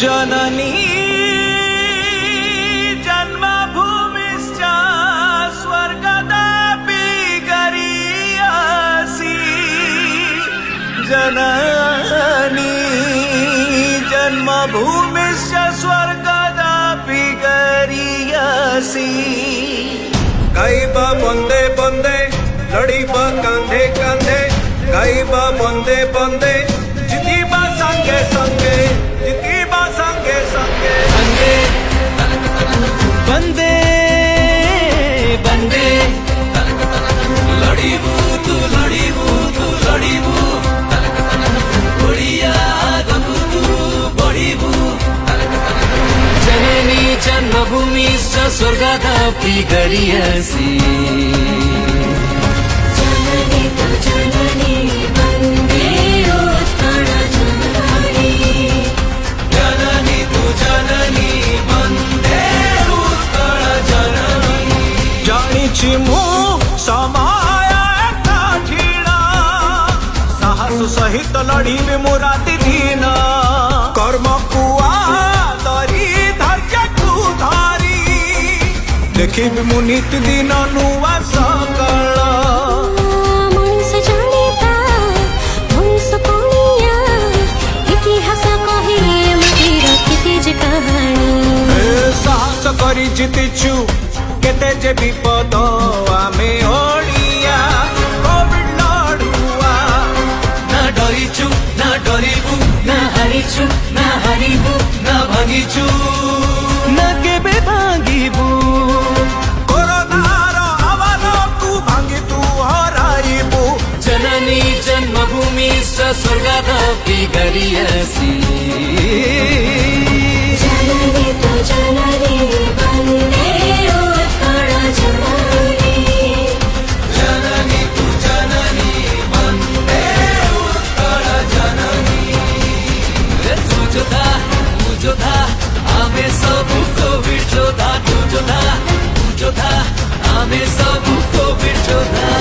जननी जन्मभूमिश्च स्वर्गदापि गरीयसी जननी जन्मभूमिश्च स्वर्गदापि गरीयसी गाइबा बंदे बंदे लड़ीबा कांधे कांधे गाइबा बंदे बंदे जितीबा संगे संगे जितीबा संगे संगे संगे बंदे बंदे लड़ीबू तू लड़ीबू बढ़िया गबू तू बढ़ीबू जननी जन्मभूमि स्वर्गादापि गरीयसी जननी तु जननी वन्दे उत्कल जननी जननी तू जननी वन्दे उत्कल जननी जानिछि मु समय कठिन साहस सहित लड़ीबे मु राति दिन कर्म कुआ धरी धैर्य कु धरी देखिबि मु नित दिन नुआ सकल मनुष्य जानिता मनुष्य कोनिया इतिहास कहे मतिर केते जे कहानी साहस करी जितिछु केते जे विपद आमे ओडिया कोविड लड़ुआ ना डरिछु ना डरिबू ना हारिछु ना हारिबू ना भागिछु ना केबे भागिबू कोरोनार आवाजकु भांगी तू हराइबु जननी जन्मभूमि स्वर्गादापि गरीयसी जननी तु जननी वन्दे उत्कल जननी जननी तू जननी वन्दे उत्कल जननी तू जोधा आमे सबु कोविड जोधा तू जोधा आमे सबु कोविड जोधा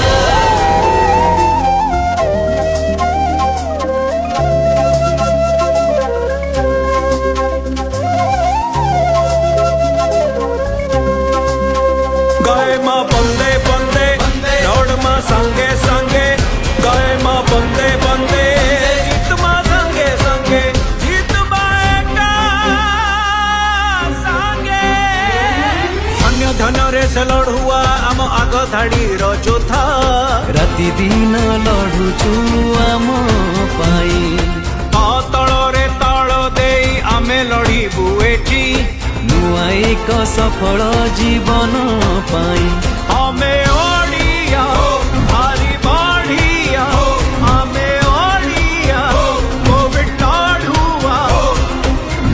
गए माँ बंदे बंदे दौड़ माँ संगे संगे गए माँ बंदे बंदे जीत माँ संगे संगे जीत माँ एका संगे अन्य धन रे से लड़ुआ आम आग धाड़ी जोधा राति दिन लड़ुचु आम पाई तଳରେ ତାଳ ଦେଇ ଆମେ ଲଢ଼ିବୁ ଏଠି ନୂଆ ଏକ ସଫଳ ଜୀବନ ପାଇଁ ଆମେ ଓଡ଼ିଆ ଭାରି ବଢ଼ିଆ ଆମେ ଓଡ଼ିଆ କୋଭିଡ ଲଢ଼ୁଆ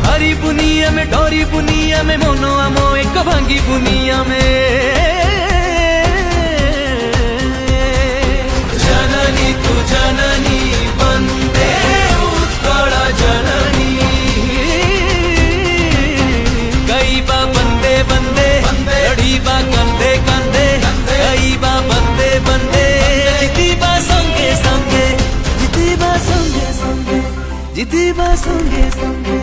ହାରିବୁନି ଆମେ ଡରିବୁନି ଆମେ ମନ ଆମ ଏକ ଭାଙ୍ଗିବୁନି ଆମେ जननी तू जननी वन्दे उत्कल जननी गाइबा बंदे बंदे लड़ीबा कंधे कंधे गाइबा बंदे बंदे जितीबा संगे संगे जितीबा संगे संगे जितीबा संगे संगे